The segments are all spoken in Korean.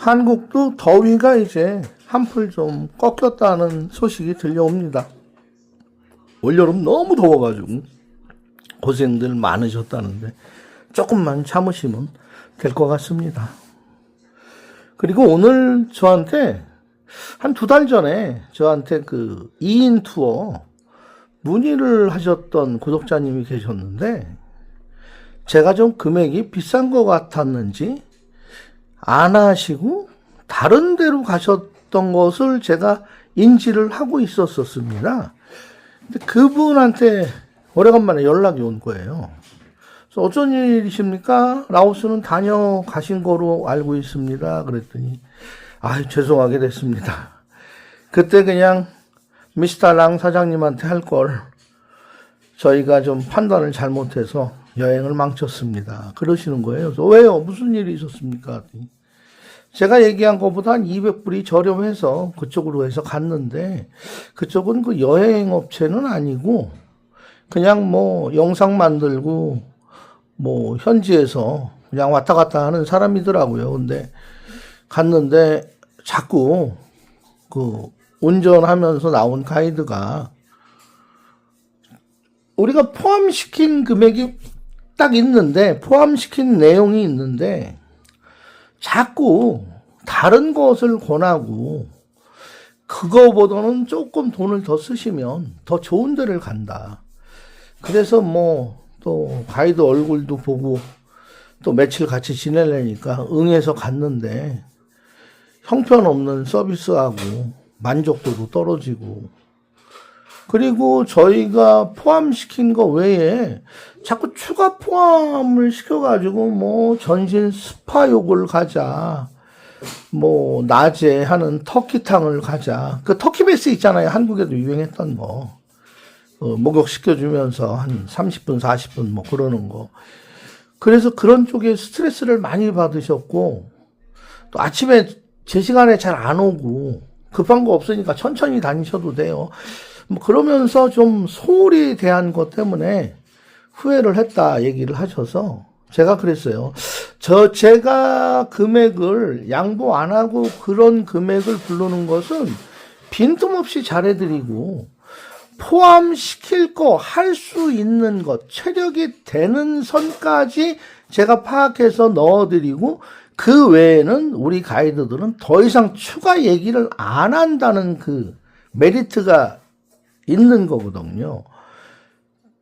한국도 더위가 이제 한풀 좀 꺾였다는 소식이 들려옵니다. 올여름 너무 더워가지고 고생들 많으셨다는데 조금만 참으시면 될 것 같습니다. 그리고 오늘 저한테 한 2달 전에 저한테 그 2인 투어 문의를 하셨던 구독자님이 계셨는데 제가 좀 금액이 비싼 것 같았는지 안 하시고 다른 데로 가셨던 것을 제가 인지를 하고 있었습니다. 근데 그분한테 오래간만에 연락이 온 거예요. 그래서 어쩐 일이십니까? 라오스는 다녀가신 거로 알고 있습니다. 그랬더니 죄송하게 됐습니다. 그때 그냥 미스터 랑 사장님한테 할 걸 저희가 좀 판단을 잘못해서 여행을 망쳤습니다. 그러시는 거예요. 그래서 왜요? 무슨 일이 있었습니까? 제가 얘기한 것보다 한 200불이 저렴해서 그쪽으로 해서 갔는데 그쪽은 그 여행 업체는 아니고 그냥 뭐 영상 만들고 뭐 현지에서 그냥 왔다 갔다 하는 사람이더라고요. 근데 갔는데 자꾸 그 운전하면서 나온 가이드가 우리가 포함시킨 금액이 딱 있는데 포함시킨 내용이 있는데 자꾸 다른 것을 권하고 그거보다는 조금 돈을 더 쓰시면 더 좋은 데를 간다. 그래서 뭐 또 가이드 얼굴도 보고 또 며칠 같이 지내려니까 응해서 갔는데 형편없는 서비스하고 만족도도 떨어지고 그리고 저희가 포함시킨 거 외에 자꾸 추가 포함을 시켜가지고 뭐 전신 스파욕을 가자 뭐 낮에 하는 터키탕을 가자 그 터키베이스 있잖아요. 한국에도 유행했던 거 목욕시켜주면서 한 30분 40분 뭐 그러는 거 그래서 그런 쪽에 스트레스를 많이 받으셨고 또 아침에 제 시간에 잘 안 오고 급한 거 없으니까 천천히 다니셔도 돼요. 뭐 그러면서 좀 소홀히 대한 것 때문에 후회를 했다 얘기를 하셔서 제가 그랬어요. 제가 금액을 양보 안 하고 그런 금액을 부르는 것은 빈틈없이 잘해드리고 포함시킬 거 할 수 있는 것 체력이 되는 선까지 제가 파악해서 넣어드리고 그 외에는 우리 가이드들은 더 이상 추가 얘기를 안 한다는 그 메리트가 있는 거거든요.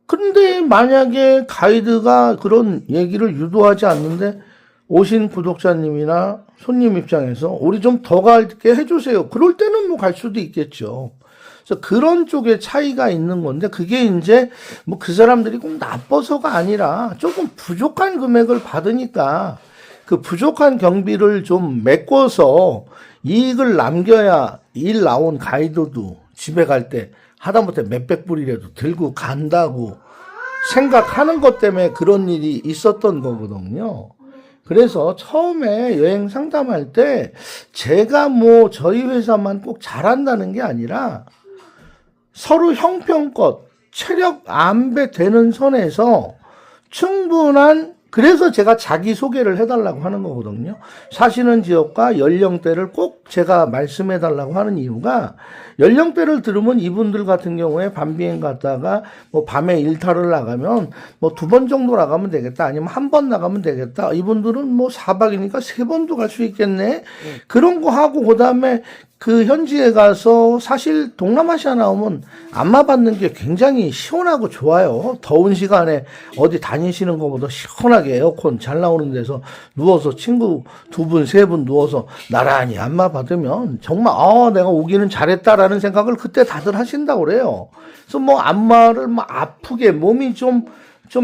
근데 만약에 가이드가 그런 얘기를 유도하지 않는데 오신 구독자님이나 손님 입장에서 우리 좀 더 갈게 해주세요. 그럴 때는 뭐 갈 수도 있겠죠. 그래서 그런 쪽에 차이가 있는 건데 그게 이제 뭐 그 사람들이 꼭 나빠서가 아니라 조금 부족한 금액을 받으니까 그 부족한 경비를 좀 메꿔서 이익을 남겨야 일 나온 가이드도 집에 갈 때 하다못해 몇백 불이라도 들고 간다고 생각하는 것 때문에 그런 일이 있었던 거거든요. 그래서 처음에 여행 상담할 때 제가 뭐 저희 회사만 꼭 잘한다는 게 아니라 서로 형편껏 체력 안배되는 선에서 충분한 그래서 제가 자기소개를 해달라고 하는 거거든요. 사시는 지역과 연령대를 꼭 제가 말씀해달라고 하는 이유가 연령대를 들으면 이분들 같은 경우에 밤비행 갔다가 뭐 밤에 일탈을 나가면 뭐 2번 정도 나가면 되겠다. 아니면 1번 나가면 되겠다. 이분들은 뭐 4박이니까 3번도 갈 수 있겠네. 그런 거 하고 그다음에 그 현지에 가서 사실 동남아시아 나오면 안마 받는 게 굉장히 시원하고 좋아요. 더운 시간에 어디 다니시는 것보다 시원하게 에어컨 잘 나오는 데서 누워서 친구 2분, 3분 누워서 나란히 안마 받으면 정말 내가 오기는 잘했다라는 생각을 그때 다들 하신다고 그래요. 그래서 뭐 안마를 뭐 아프게 몸이 좀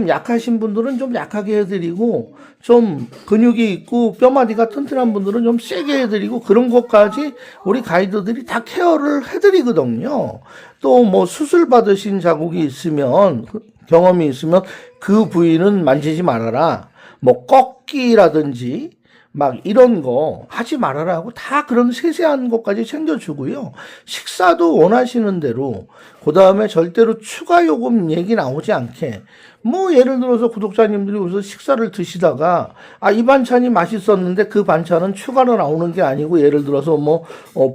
약하신 분들은 좀 약하게 해드리고 좀 근육이 있고 뼈마디가 튼튼한 분들은 좀 세게 해드리고 그런 것까지 우리 가이드들이 다 케어를 해드리거든요. 또 뭐 수술 받으신 자국이 있으면 경험이 있으면 그 부위는 만지지 말아라. 뭐 꺾기라든지 막 이런 거 하지 말아라 하고 다 그런 세세한 것까지 챙겨주고요. 식사도 원하시는 대로 그 다음에 절대로 추가 요금 얘기 나오지 않게 뭐 예를 들어서 구독자님들이 여기서 식사를 드시다가 이 반찬이 맛있었는데 그 반찬은 추가로 나오는 게 아니고 예를 들어서 뭐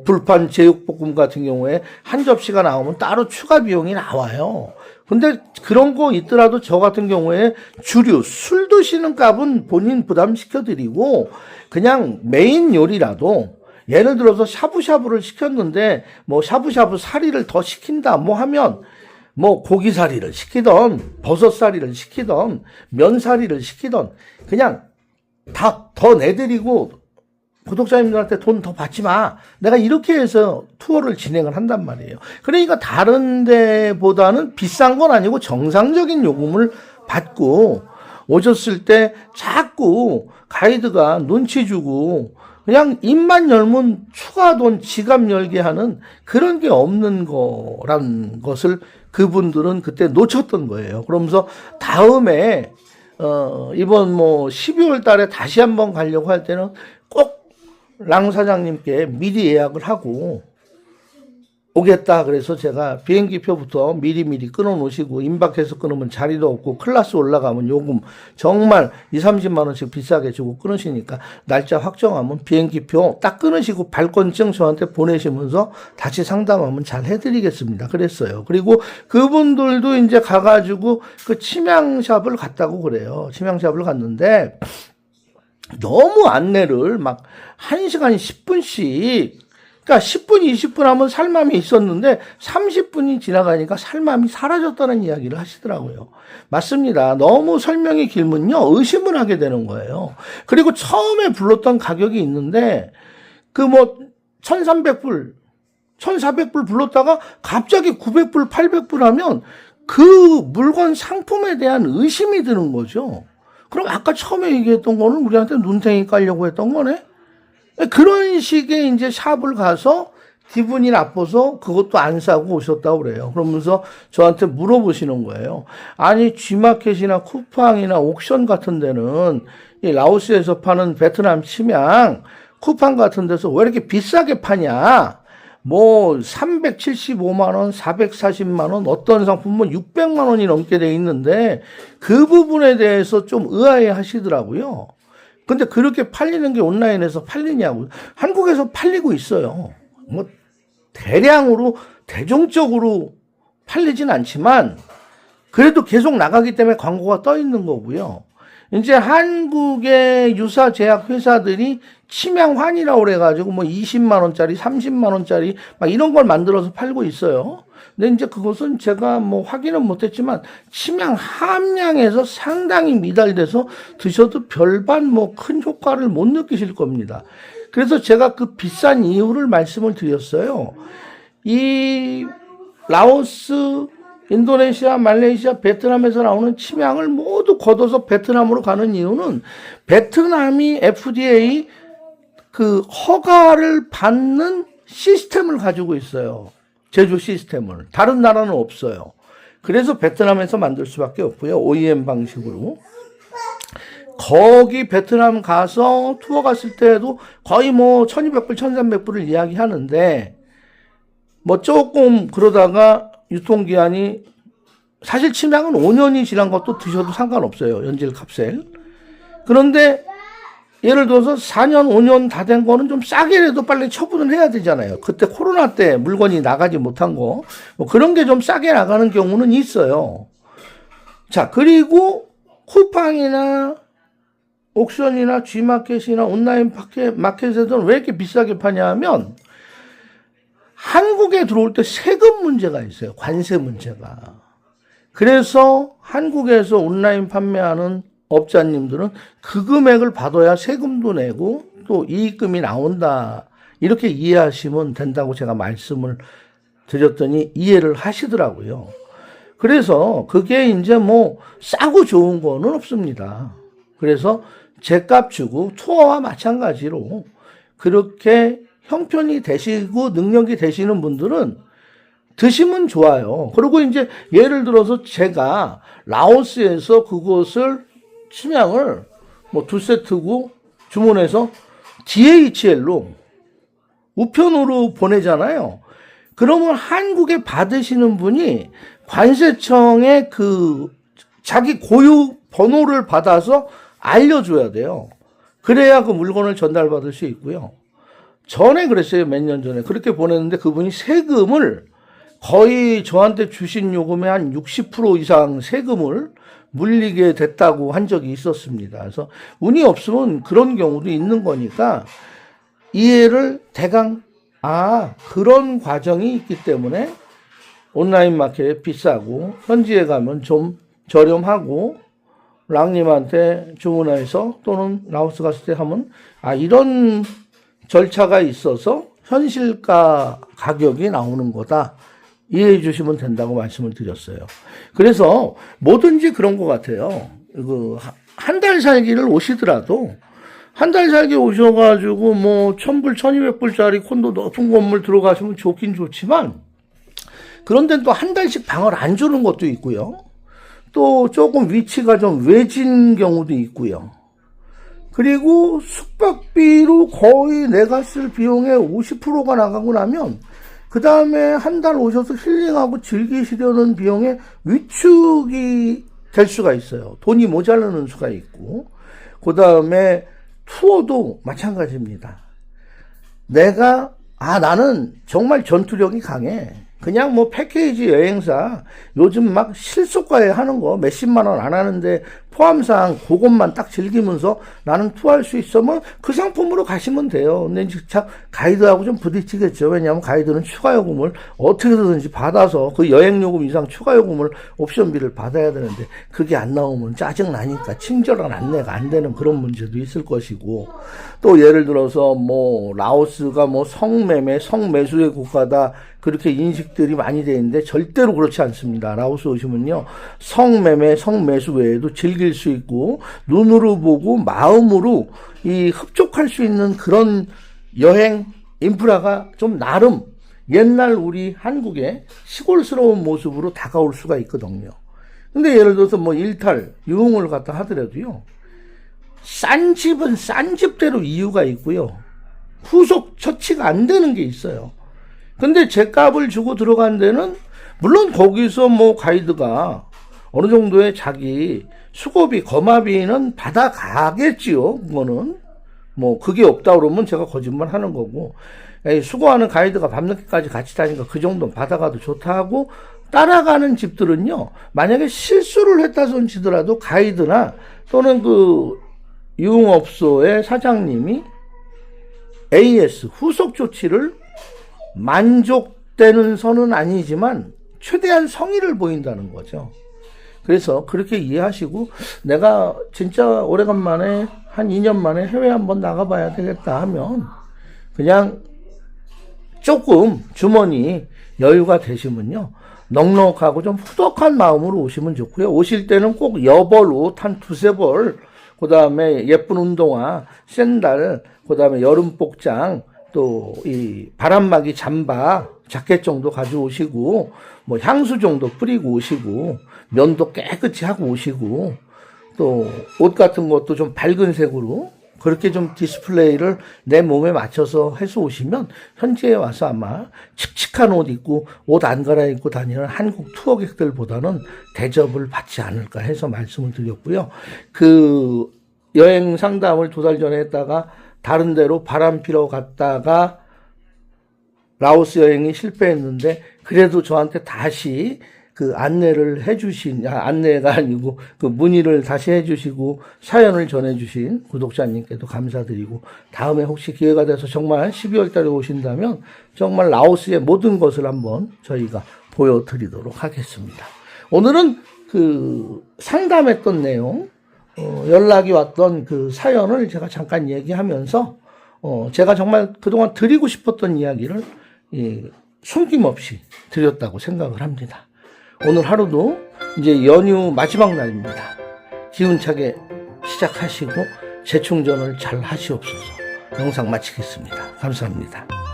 불판 제육볶음 같은 경우에 한 접시가 나오면 따로 추가 비용이 나와요. 근데 그런 거 있더라도 저 같은 경우에 주류 술 드시는 값은 본인 부담시켜 드리고 그냥 메인 요리라도 예를 들어서 샤브샤브를 시켰는데 뭐 샤브샤브 사리를 더 시킨다 뭐 하면 뭐 고기사리를 시키던 버섯사리를 시키던 면사리를 시키던 그냥 다 더 내드리고 구독자님들한테 돈 더 받지 마. 내가 이렇게 해서 투어를 진행을 한단 말이에요. 그러니까 다른 데보다는 비싼 건 아니고 정상적인 요금을 받고 오셨을 때 자꾸 가이드가 눈치 주고 그냥 입만 열면 추가 돈 지갑 열게 하는 그런 게 없는 거란 것을 그분들은 그때 놓쳤던 거예요. 그러면서 다음에 이번 뭐 12월 달에 다시 한번 가려고 할 때는 꼭 랑 사장님께 미리 예약을 하고 오겠다. 그래서 제가 비행기표부터 미리미리 끊어 놓으시고 임박해서 끊으면 자리도 없고 클래스 올라가면 요금 정말 20-30만 원씩 비싸게 주고 끊으시니까 날짜 확정하면 비행기표 딱 끊으시고 발권증 저한테 보내시면서 다시 상담하면 잘 해드리겠습니다. 그랬어요. 그리고 그분들도 이제 가가지고 그 침향샵을 갔다고 그래요. 침향샵을 갔는데 너무 안내를 막 1시간 10분씩 그러니까 10분, 20분 하면 살맘이 있었는데 30분이 지나가니까 살맘이 사라졌다는 이야기를 하시더라고요. 맞습니다. 너무 설명이 길면요, 의심을 하게 되는 거예요. 그리고 처음에 불렀던 가격이 있는데 그 뭐 1,300불, 1,400불 불렀다가 갑자기 900불, 800불 하면 그 물건 상품에 대한 의심이 드는 거죠. 그럼 아까 처음에 얘기했던 거는 우리한테 눈탱이 깔려고 했던 거네? 그런 식의 이제 샵을 가서 기분이 나빠서 그것도 안 사고 오셨다고 그래요. 그러면서 저한테 물어보시는 거예요. 아니, G마켓이나 쿠팡이나 옥션 같은 데는 이 라오스에서 파는 베트남 침향, 쿠팡 같은 데서 왜 이렇게 비싸게 파냐? 뭐 375만 원, 440만 원, 어떤 상품은 600만 원이 넘게 돼 있는데 그 부분에 대해서 좀 의아해 하시더라고요. 근데 그렇게 팔리는 게 온라인에서 팔리냐고. 한국에서 팔리고 있어요. 뭐 대량으로 대중적으로 팔리진 않지만 그래도 계속 나가기 때문에 광고가 떠 있는 거고요. 이제 한국의 유사 제약 회사들이 침향환이라고 그래가지고 뭐 20만 원짜리, 30만 원짜리 막 이런 걸 만들어서 팔고 있어요. 근데 이제 그것은 제가 뭐 확인은 못했지만 침향 함량에서 상당히 미달돼서 드셔도 별반 뭐 큰 효과를 못 느끼실 겁니다. 그래서 제가 그 비싼 이유를 말씀을 드렸어요. 이 라오스, 인도네시아, 말레이시아, 베트남에서 나오는 침향을 모두 걷어서 베트남으로 가는 이유는 베트남이 FDA 그 허가를 받는 시스템을 가지고 있어요. 제조 시스템을. 다른 나라는 없어요. 그래서 베트남에서 만들 수밖에 없고요. OEM 방식으로. 거기 베트남 가서 투어 갔을 때도 거의 뭐 1200불, 1300불을 이야기하는데 뭐 조금 그러다가 유통기한이 사실 침향은 5년이 지난 것도 드셔도 상관없어요. 연질 캡슐. 그런데 예를 들어서 4년, 5년 다 된 거는 좀 싸게라도 빨리 처분을 해야 되잖아요. 그때 코로나 때 물건이 나가지 못한 거. 뭐 그런 게 좀 싸게 나가는 경우는 있어요. 자, 그리고 쿠팡이나 옥션이나 G마켓이나 온라인 마켓에서는 왜 이렇게 비싸게 파냐 하면 한국에 들어올 때 세금 문제가 있어요. 관세 문제가. 그래서 한국에서 온라인 판매하는 업자님들은 그 금액을 받아야 세금도 내고 또 이익금이 나온다. 이렇게 이해하시면 된다고 제가 말씀을 드렸더니 이해를 하시더라고요. 그래서 그게 이제 뭐 싸고 좋은 거는 없습니다. 그래서 제값 주고 투어와 마찬가지로 그렇게 형편이 되시고 능력이 되시는 분들은 드시면 좋아요. 그리고 이제 예를 들어서 제가 라오스에서 그것을 침향을 뭐 2세트고 주문해서 DHL로 우편으로 보내잖아요. 그러면 한국에 받으시는 분이 관세청의 그 자기 고유 번호를 받아서 알려줘야 돼요. 그래야 그 물건을 전달받을 수 있고요. 전에 그랬어요. 몇 년 전에. 그렇게 보냈는데 그분이 세금을 거의 저한테 주신 요금의 한 60% 이상 세금을 물리게 됐다고 한 적이 있었습니다. 그래서 운이 없으면 그런 경우도 있는 거니까 이해를 대강, 그런 과정이 있기 때문에 온라인 마켓 비싸고 현지에 가면 좀 저렴하고 랑님한테 주문해서 또는 라오스 갔을 때 하면 이런 절차가 있어서 현실가 가격이 나오는 거다. 이해해 주시면 된다고 말씀을 드렸어요. 그래서 뭐든지 그런 것 같아요. 한 달 살기를 오시더라도 한 달 살기 오셔가지고 뭐 1000불, 1200불짜리 콘도 높은 건물 들어가시면 좋긴 좋지만 그런 데는 또 한 달씩 방을 안 주는 것도 있고요. 또 조금 위치가 좀 외진 경우도 있고요. 그리고 숙박비로 거의 내가 쓸 비용의 50%가 나가고 나면 그 다음에 한 달 오셔서 힐링하고 즐기시려는 비용에 위축이 될 수가 있어요. 돈이 모자라는 수가 있고 그 다음에 투어도 마찬가지입니다. 내가 나는 정말 전투력이 강해. 그냥 뭐 패키지 여행사 요즘 막 실속가에 하는 거 몇십만 원 안 하는데 포함상 그것만 딱 즐기면서 나는 투어할 수 있으면 그 상품으로 가시면 돼요. 근데 참 가이드하고 좀 부딪히겠죠. 왜냐하면 가이드는 추가 요금을 어떻게든지 받아서 그 여행 요금 이상 추가 요금을 옵션비를 받아야 되는데 그게 안 나오면 짜증 나니까 친절한 안내가 안 되는 그런 문제도 있을 것이고 또 예를 들어서 뭐 라오스가 뭐 성매매, 성매수의 국가다 그렇게 인식들이 많이 되어 있는데 절대로 그렇지 않습니다. 라오스 오시면요. 성매매, 성매수 외에도 즐길 수 있고 눈으로 보고 마음으로 흡족할 수 있는 그런 여행 인프라가 좀 나름 옛날 우리 한국의 시골스러운 모습으로 다가올 수가 있거든요. 근데 예를 들어서 뭐 일탈, 유흥을 갖다 하더라도요. 싼 집은 싼 집대로 이유가 있고요. 후속 처치가 안 되는 게 있어요. 근데 제값을 주고 들어간 데는 물론 거기서 뭐 가이드가 어느 정도의 자기 수고비, 거마비는 받아가겠지요. 그거는 뭐 그게 없다 그러면 제가 거짓말 하는 거고 수고하는 가이드가 밤늦게까지 같이 다니까 그 정도는 받아가도 좋다 하고 따라가는 집들은요. 만약에 실수를 했다 손치더라도 가이드나 또는 그 유흥업소의 사장님이 AS 후속 조치를 만족되는 선은 아니지만 최대한 성의를 보인다는 거죠. 그래서 그렇게 이해하시고 내가 진짜 오래간만에 한 2년 만에 해외 한번 나가봐야 되겠다 하면 그냥 조금 주머니 여유가 되시면요. 넉넉하고 좀 후덕한 마음으로 오시면 좋고요. 오실 때는 꼭 여벌 옷 한 두세 벌, 그 다음에 예쁜 운동화, 샌들, 그 다음에 여름 복장, 또 이 바람막이 잠바, 자켓 정도 가져오시고 뭐 향수 정도 뿌리고 오시고 면도 깨끗이 하고 오시고 또 옷 같은 것도 좀 밝은 색으로 그렇게 좀 디스플레이를 내 몸에 맞춰서 해서 오시면 현지에 와서 아마 칙칙한 옷 입고 옷 안 갈아입고 다니는 한국 투어객들보다는 대접을 받지 않을까 해서 말씀을 드렸고요. 그 여행 상담을 2달 전에 했다가 다른 데로 바람 피러 갔다가 라오스 여행이 실패했는데 그래도 저한테 다시 그 안내를 해주신, 안내가 아니고 그 문의를 다시 해주시고 사연을 전해주신 구독자님께도 감사드리고 다음에 혹시 기회가 돼서 정말 12월 달에 오신다면 정말 라오스의 모든 것을 한번 저희가 보여드리도록 하겠습니다. 오늘은 그 상담했던 내용, 연락이 왔던 그 사연을 제가 잠깐 얘기하면서 제가 정말 그동안 드리고 싶었던 이야기를 숨김없이 드렸다고 생각을 합니다. 오늘 하루도 이제 연휴 마지막 날입니다. 기운차게 시작하시고 재충전을 잘 하시옵소서. 영상 마치겠습니다. 감사합니다.